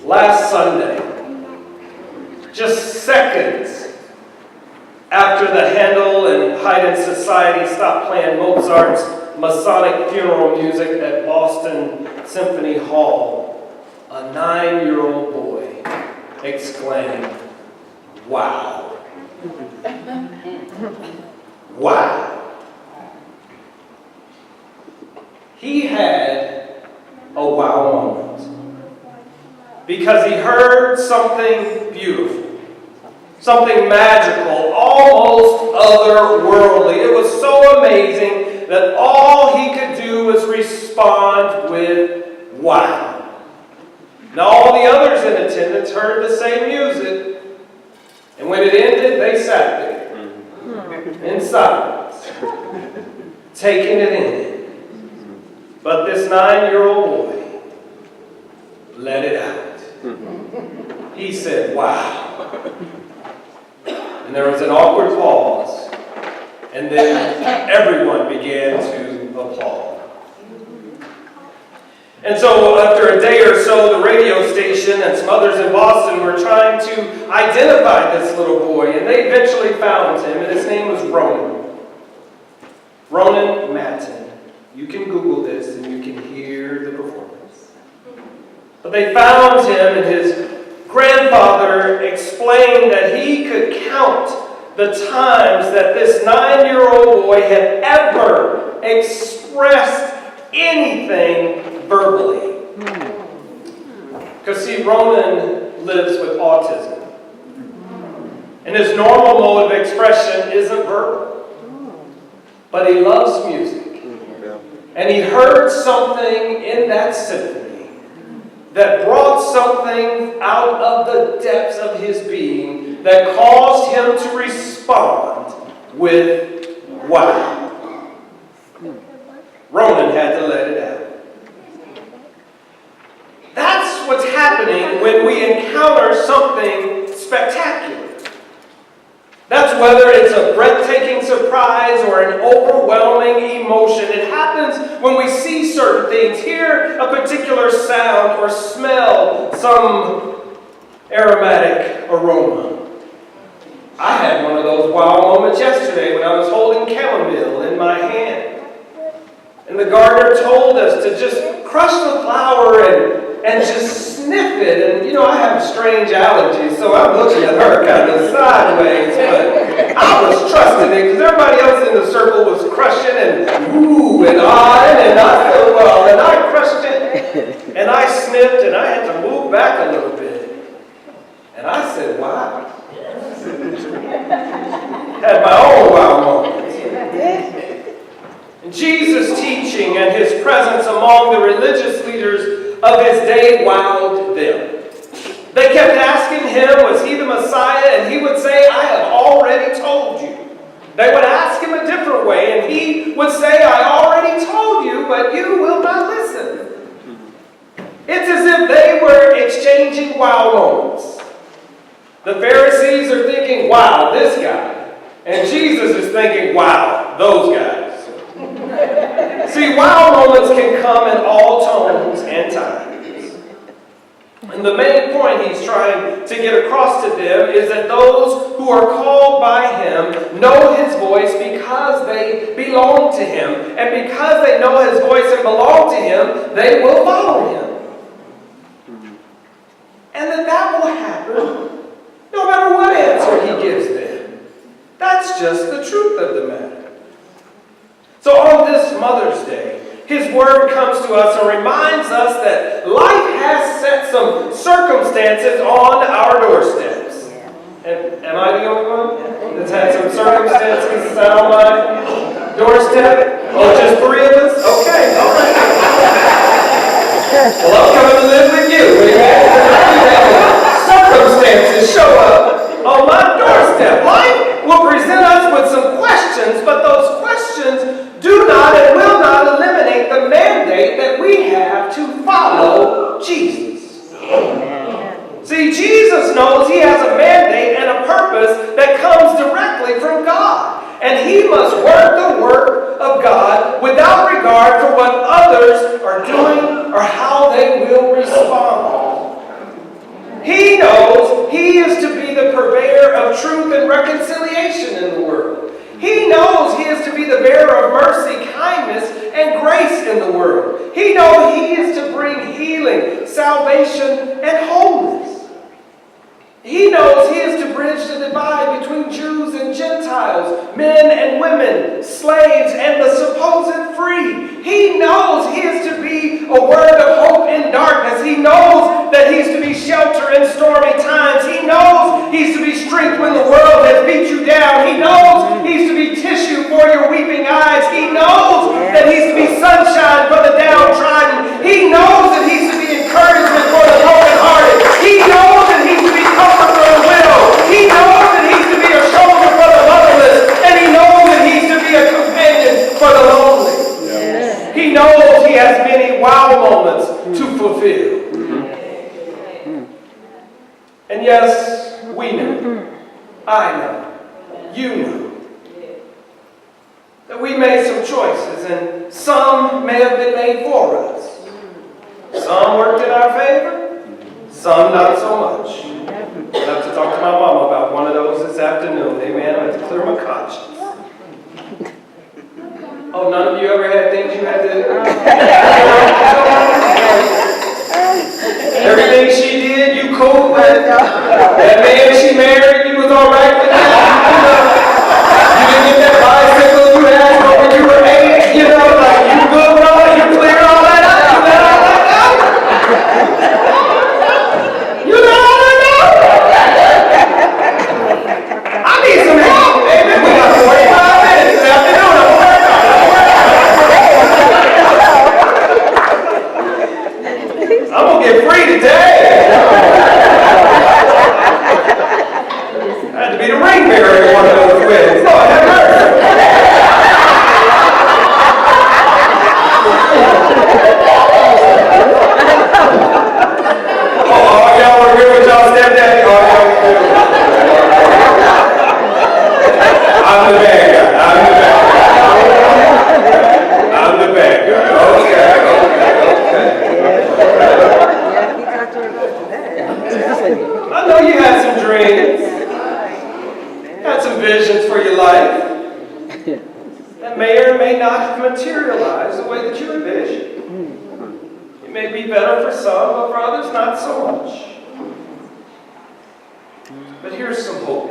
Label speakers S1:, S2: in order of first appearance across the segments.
S1: Last Sunday, just seconds after the Handel and Haydn Society stopped playing Mozart's Masonic funeral music at Boston Symphony Hall, a 9-year-old boy exclaimed, "Wow." Wow. He had a wow moment because he heard something beautiful, something magical, almost otherworldly. It was so amazing that all he could do was respond with wow. Now all the others in attendance heard the same music, and when it ended, they sat there in silence, taking it in. But this 9-year-old boy let it out. He said, "Wow." And there was an awkward pause, and then everyone began to applaud. And so after a day or so, the radio station and some others in Boston were trying to identify this little boy, and they eventually found him, and his name was Ronan. Ronan Matten. You can Google this, and you can hear the performance. But they found him, and his grandfather explained that he could count the times that this 9-year-old boy had ever expressed anything verbally. Because see, Ronan lives with autism. And his normal mode of expression isn't verbal. But he loves music. And he heard something in that symphony that brought something out of the depths of his being that caused him to respond with wow. Ronan had to let it out. That's what's happening when we encounter something spectacular. That's whether it's a breathtaking surprise or an overwhelming emotion. It happens when we see certain things, hear a particular sound, or smell some aromatic aroma. I had one of those wow moments yesterday when I was holding chamomile in my hand. And the gardener told us to just crush the flower and just sniff it. And, I have strange allergies, so I'm looking at her kind of sideways. But I was trusting it because everybody else in the circle was crushing and ooh and ah. And I said, well, and I crushed it. And I sniffed, and I had to move back a little bit. And I said, wow. Had my own wow moment. Jesus' teaching and his presence among the religious leaders of his day wowed them. They kept asking him, was he the Messiah? And he would say, I have already told you. They would ask him a different way, and he would say, I already told you, but you will not listen. It's as if they were exchanging wow moments. The Pharisees are thinking, wow, this guy. And Jesus is thinking, wow, those guys. See, wow moments can come in all tones and times. And the main point he's trying to get across to them is that those who are called by him know his voice because they belong to him. And because they know his voice and belong to him, they will follow him. And that will happen no matter what answer he gives them. That's just the truth of the matter. So on this Mother's Day, his word comes to us and reminds us that life has set some circumstances on our doorsteps. And am I the only one that's had some circumstances set on my doorstep? Oh, just 3 of us? Okay, all right. Well, I'm coming to live with you. Circumstances show up on my doorstep. Life will present us with some questions, but those questions do not and will not eliminate the mandate that we have to follow Jesus. Amen. See, Jesus knows he has a mandate and a purpose that comes directly from God. And he must work the work of God without regard for what others are doing or how they respond. He knows he is to be the purveyor of truth and reconciliation in the world. He knows he is to be the bearer of mercy, kindness, and grace in the world. He knows he is to bring healing, salvation, and wholeness. He knows he is to bridge the divide between Jews and Gentiles, men and women, slaves and the supposed free. He knows he is to be a word of hope in darkness. He knows that he's to be shelter in stormy times. He knows he's to be strength when the world has beat you down. He knows he's to be tissue for your weeping eyes. He knows that he's to be sunshine for the downtrodden. He knows that he's to be encouragement for the brokenhearted. He knows that he's to be comfort for the widow. He knows that he's to be a shoulder for the motherless. And he knows that he's to be a companion for the lonely. Yes. He knows he has many wow moments to fulfill. And yes, we know, I know, you know, that we made some choices, and some may have been made for us. Some worked in our favor, some not so much. I'll have to talk to my mom about one of those this afternoon. Amen. I have to clear my conscience. Oh, none of you ever had things you had to... Everything she did, you cool with. That man she married, you was all right with that. You didn't get that bicycle you had when you were 8. You know, like you good with all that. You clear all that up. You let all that go. You let all that go. I need some help. Amen. We got 45 minutes this afternoon. I'm worried about it. I'm going to get free today. I had to be the ring bearer in one of those weddings. Lord, have mercy. Oh, y'all were good with y'all stepdaddy. Oh, y'all were good. I'm the bad guy. I'm the bad guy. I know you had some dreams, had some visions for your life that may or may not have materialized the way that you envisioned. It may be better for some, but for others not so much. But here's some hope.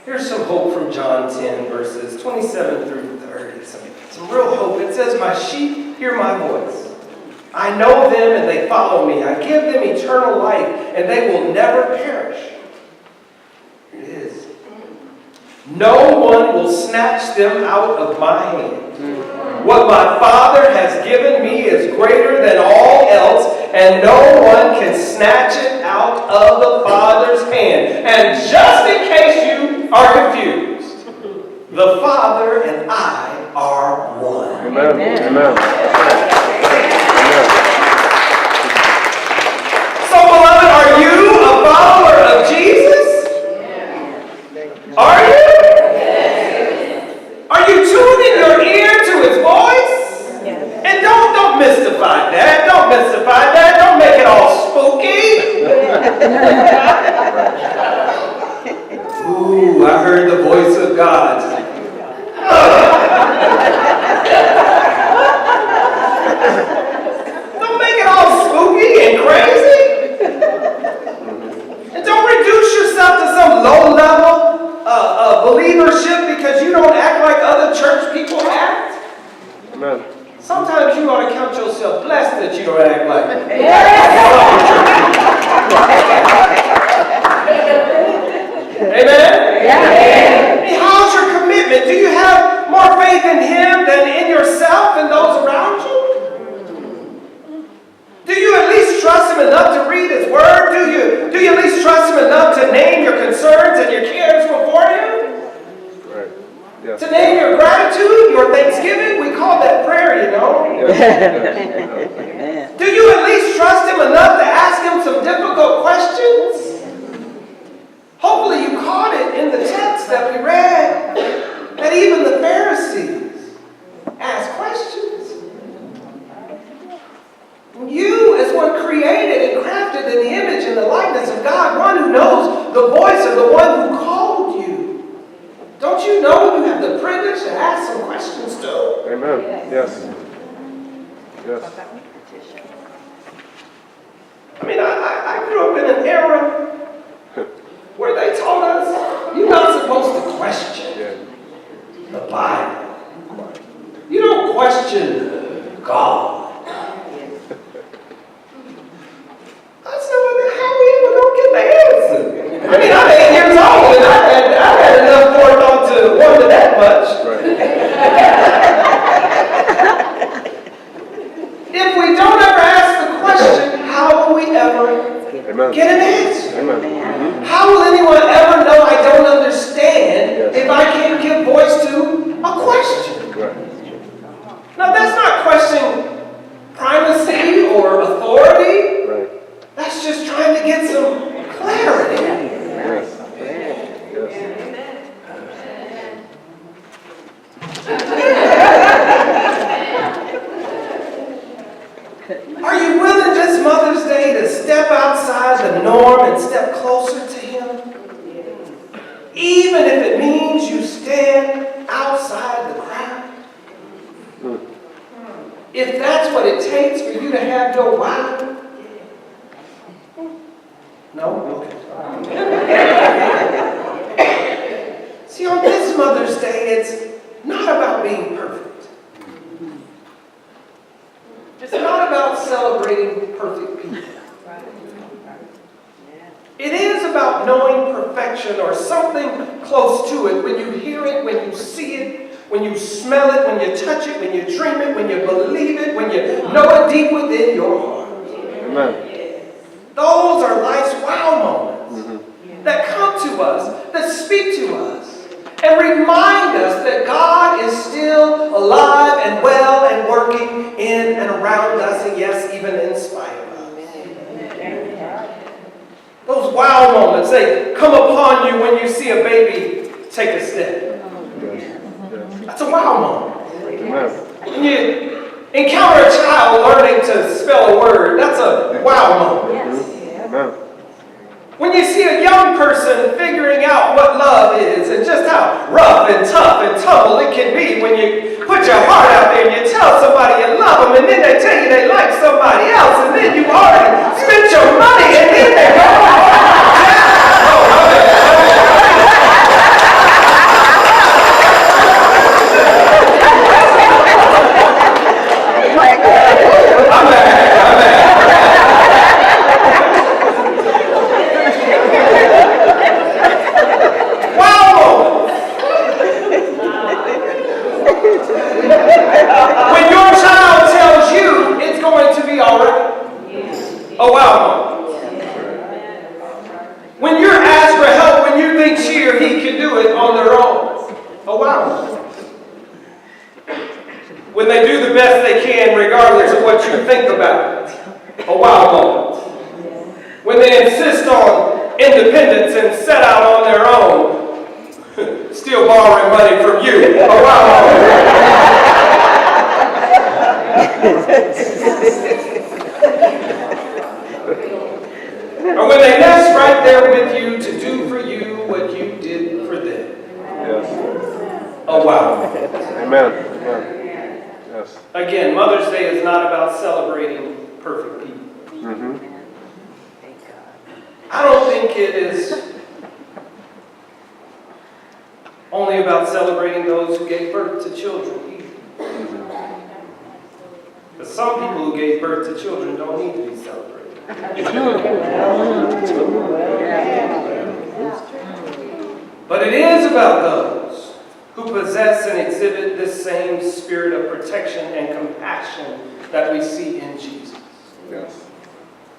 S1: Here's some hope from John 10, verses 27 through 30. Some real hope. It says, "My sheep hear my voice. I know them and they follow me. I give them eternal life and they will never perish." It is. "No one will snatch them out of my hand. What my Father has given me is greater than all else, and no one can snatch it out of the Father's hand." And just in case you are confused, the Father and I are one.
S2: Amen. Amen.
S1: So, beloved, are you a follower of Jesus? Are you? Are you tuning your ear to his voice? And don't mystify that. Don't mystify that. Don't make it all spooky. Ooh, I heard the voice of God. Don't make it all spooky and crazy. And don't reduce yourself to some low-level believership because you don't act like other church people act.
S2: Amen.
S1: Sometimes you ought to count yourself blessed that you don't act like other Amen? Yeah. How's your commitment? Do you have more faith in him than in yourself and those around you? Do you at least trust him enough to read his word? Do you at least trust him enough to name your concerns and your cares before him?
S2: Right. Yeah.
S1: To name your gratitude, your thanksgiving? We call that prayer, you know.
S2: Yeah.
S1: Do you at least trust him enough to ask him some difficult questions? Hopefully you caught it in the text that we read, that even the Pharisees asked questions. You, as one who knows the voice of the one who called you. Don't you know you have the privilege to ask some questions too?
S2: Amen. Yes. Yes.
S1: I mean, I grew up in an era where they told us you're not supposed to question
S2: Yeah.
S1: the Bible. You don't question God. I said, how we ever gonna get the answer? I mean, I'm 8 years old and I had enough forethought to wonder that much. If we don't ever ask the question, how will we ever
S2: Amen.
S1: get an answer?
S2: Amen.
S1: How will anyone ever know I don't understand if I can't give voice to a question?
S2: Right.
S1: Now, that's not questioning primacy or authority.
S2: Right.
S1: That's just trying to get some clarity.
S2: Yes. Yes.
S1: Are you willing this Mother's Day to step outside the norm and step closer to Him? Even if it means you stand outside the crowd? If that's what it takes for you to have your wow? No? Okay. See, on this Mother's Day, it's not about being perfect. It's not about celebrating perfect people. It is about knowing perfection or something close to it when you hear it, when you see it, when you smell it, when you touch it, when you dream it, when you believe it, when you know it deep within your heart.
S2: Amen.
S1: Those are life's wow moments that come to us, that speak to us, and remind us that God is still alive and well and working in and around us, and yes, even in spite of us. Those wow moments, they come upon you when you see a baby take a step. That's a wow moment.
S2: Amen.
S1: When you encounter a child learning to spell a word, that's a wow moment.
S2: Amen.
S1: When you see a young person figuring out what love is and just how rough and tough and tumble it can be when you put your heart out there and you tell somebody you love them and then they tell you they like somebody else and then you've already spent your money and then they go, when your child tells you it's going to be all right. A wow moment. When you're asked for help when you think she or he can do it on their own. A wow moment. When they do the best they can regardless of what you think about it. A wow moment. When they insist on independence and set out on their own, still borrowing money from you. A wow moment. Or when they nest right there with you to do for you what you did for them.
S2: Yes.
S1: A wow.
S2: Amen. Amen. Yes.
S1: Again, Mother's Day is not about celebrating perfect people. I don't think it is only about celebrating those who gave birth to children either. But some people who gave birth to children don't need to be celebrated. But it is about those who possess and exhibit this same spirit of protection and compassion that we see in Jesus.
S2: Yes.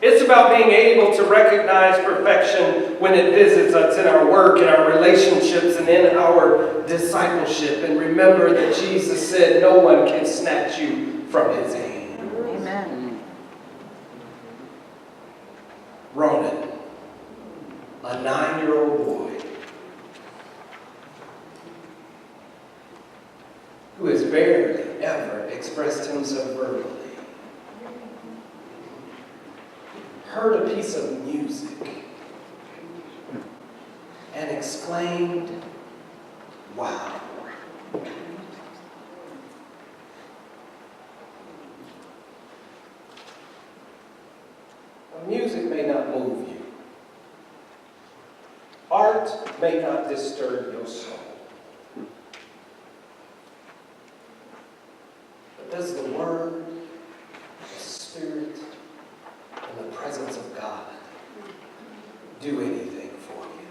S1: It's about being able to recognize perfection when it visits us in our work, in our relationships, and in our discipleship. And remember that Jesus said no one can snatch you from His hand.
S3: Amen.
S1: Ronan, a 9-year-old boy who has barely ever expressed himself verbally, heard a piece of music exclaimed, "Wow." Music may not move you. Art may not disturb your soul. But does the Word, the Spirit, and the presence of God do anything for you?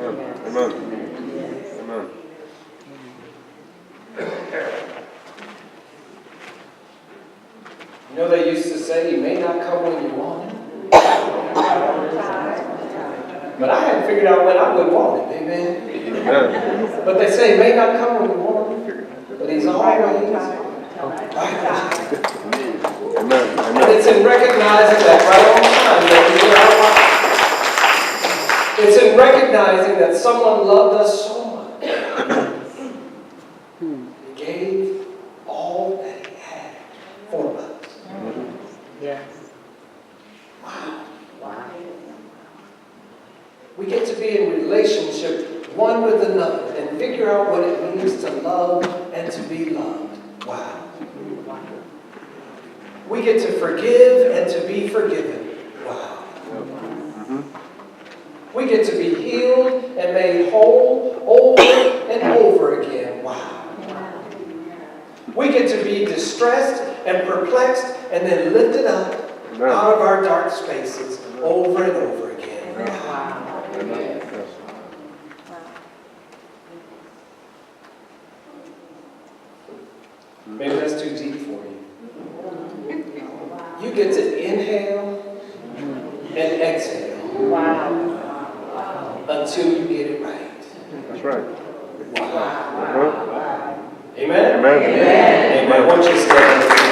S2: Amen. Amen. Amen.
S1: You know, they used to say, "You may not come when you want it." But I hadn't figured out when I would want it, amen?
S2: Amen.
S1: But they say, "He may not come when you want it, but He's always right there."
S2: Amen.
S1: And
S2: Amen.
S1: it's in recognizing that right on time that we are alive. It's in recognizing that someone loved us so much. He gave all that He had for us.
S3: Yes.
S1: Wow. We get to be in relationship one with another and figure out what it means to love and to be loved. Wow. We get to forgive and to be forgiven. Wow. We get to be healed and made whole over and over again. Wow. We get to be distressed and perplexed and then lifted up out of our dark spaces over and over again.
S3: Wow.
S2: Amen. Yes.
S1: Maybe that's too deep for you. You get to inhale and exhale
S3: Wow.
S1: until you get it right.
S2: That's right.
S1: Wow.
S2: Uh-huh.
S1: Amen?
S2: Amen.
S1: Amen. Won't you stand?